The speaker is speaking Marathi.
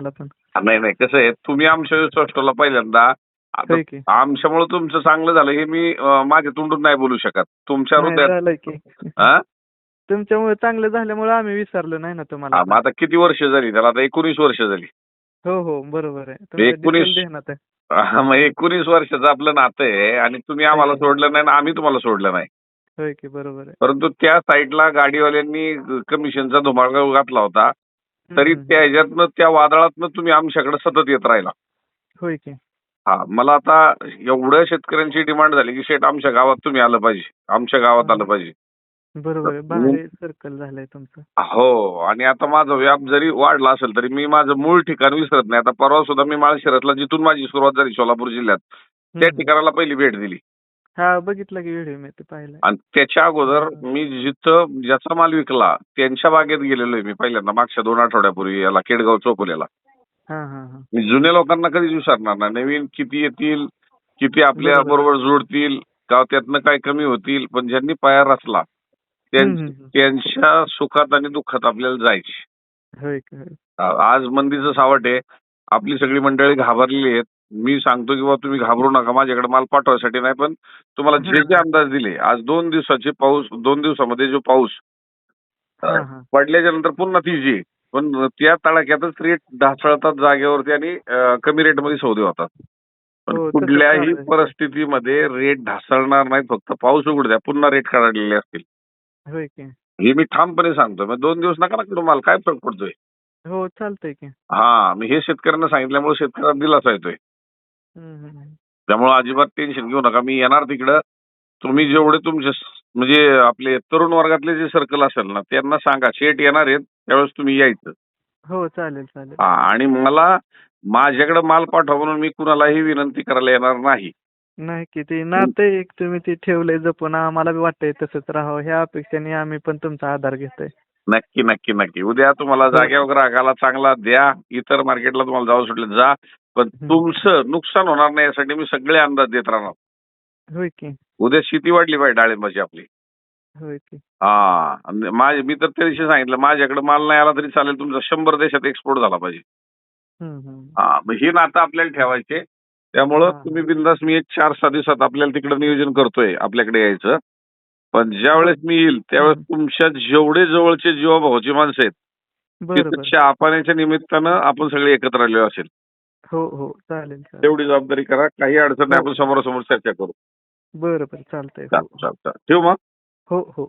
मला पण. नाही नाही, कसं आहे, तुम्ही आमच्या विश्वासला पहिल्यांदा आता होय की. आमच्यामुळे तुमचं चांगलं झालं हे मी माझ्या तोंडून नाही बोलू शकत. तुमच्या नाही हृदयात झालंय की. हा? तुमच्यामुळे चांगलं झाल्यामुळे आम्ही विसरलो नाही ना तुम्हाला मग आता. आता किती वर्ष झाली त्याला? आता 19 वर्ष झाली. हो हो बरोबर आहे. तुमच्या 19 डिटेल ध्यानात आहे. मग 19 वर्षाचं आपलं नातं आहे आणि तुम्ही होय आम्हाला की. सोडलं नाही आणि आम्ही तुम्हाला सोडलं नाही. होय की बरोबर आहे. परंतु त्या साईडला गाडीवाल्यांनी कमिशनचा धुमाळा घातला होता. हं, तरी हं, त्या हं. ह्याच्यातनं त्या वादळातनं तुम्ही आमच्याकडे सतत येत राहिला. होय की. मला आता एवढ्या शेतकऱ्यांची डिमांड झाली की शेठ आमच्या गावात तुम्ही आलं पाहिजे, आमच्या गावात आलं हां, पाहिजे. बरोबर आहे. भारी सर्कल झालंय तुमचं. हो, आणि आता माझा व्याप जरी वाढला असेल तरी मी माझं मूळ ठिकाण विसरत नाही. आता परवा सुद्धा मी माळशिरसला जिथून माझी सुरुवात झाली सोलापूर जिल्ह्यात, त्या हं, हं. ठिकाणाला पहिली भेट दिली. हां, बघितला की व्हिडिओ मी ते पाहिलाय. आणि त्याच्या अगोदर हां. मी जिथं ज्याचा माल विकला त्यांच्या बागेत गेलेलो आहे मी पहिल्यांदा मागच्या 2 आठवड्यापूर्वी याला केडगाव चौफुल्याला. हां, हां, हां. मी जुन्या लोकांना कधीच विसरणार नाही. नवीन किती येतील, किती आपल्या बरोबर आहे. बरोबर जोडतील, का त्यातनं काय कमी होतील, पण ज्यांनी पाया रचला हं, हं, हं. त्यांच्या सुखात आणि दुःखात आपल्याला जायची. होय की, होय. आज मंदीचं सावट आहे. आपली सगळी मंडळी घाबरलेली आहेत. मी सांगतो की बाबा तुम्ही घाबरू नका. माझ्याकडे माल पाठवायसाठी नाही, पण तुम्हाला हां, जे जे हां. अंदाज दिले, आज 2 दिवसाचे पाऊस, 2 दिवसामध्ये जो पाऊस हां, हां. पडल्याच्या नंतर पुन्हा ती जी पण त्या तडाख्यातच रेट ढासळतात जागेवरती आणि कमी रेटमध्ये सौदे होतात. पण हो, तसंच कुठल्याही झालं इथं. परिस्थितीमध्ये रेट ढासळणार नाहीत. फक्त पाऊस उघडू द्या, पुन्हा रेट काढलेले असतील. होय की. हे मी ठामपणे सांगतो. मग 2 दिवस नका ना करू, माल काय फरक पडतोय? हो, चालतंय की. मी हे शेतकऱ्यांना सांगितल्यामुळे शेतकऱ्यांना दिलासा येतोय. हं, हं, हं. त्यामुळे अजिबात टेन्शन घेऊ नका. मी येणार तिकडं. तुम्ही जेवढे तुमचे म्हणजे आपले तरुण वर्गातले जे सर्कल असेल ना, त्यांना सांगा शेठ येणार आहेत, त्यावेळेस तुम्ही यायचं. हो, चालेल, चालेल. आणि मला माझ्याकडे माल पाठवा म्हणून मी कुणालाही विनंती करायला येणार नाही. नाही की ते नातं एक तुम्ही ते ठेवलंय जपून आम्हाला बी वाटतंय तसंच राहावं ह्या अपेक्षेने आम्ही पण तुमचा आधार घेतोय. नक्की, नक्की, नक्की. उद्या तुम्हाला हो. जागेवर ग्राहकाला चांगला द्या. इतर मार्केटला तुम्हाला जावं सुटलं जा. पण हं. तुमचं नुकसान होणार नाही यासाठी मी सगळे अंदाज देत राहणार. होय की. उद्या शेती वाढली पाहिजे डाळिंबाची आपली. होय की. मी तर त्या दिवशी सांगितलं माझ्याकडे माल नाही आला तरी चालेल, तुमचा 100 देशात एक्सपोर्ट झाला पाहिजे. हं, हं. मग हे नातं आपल्याला ठेवायचे. त्यामुळं हां, तुम्ही हां. बिनधास्त मी एक 4-6 दिवसात आपल्याला तिकडे नियोजन करतोय आपल्याकडे यायचं. पण ज्यावेळेस मी येईल त्यावेळेस हं. तुमच्या जेवढे जवळचे जीवाभावाची माणसं आहेत, बरं, तिथे बरं. चहा पाण्याच्या निमित्तानं आपण सगळे एकत्र आलेलो असेल. हो, हो. चालेल, चालेल. तेवढी जबाबदारी करा. काही अडचण नाही, हो. आपण समोरासमोर चर्चा करू. बरं, बरं. चालतंय. हो, चालतं हो. चालतं. ठेवू मग? हो, हो.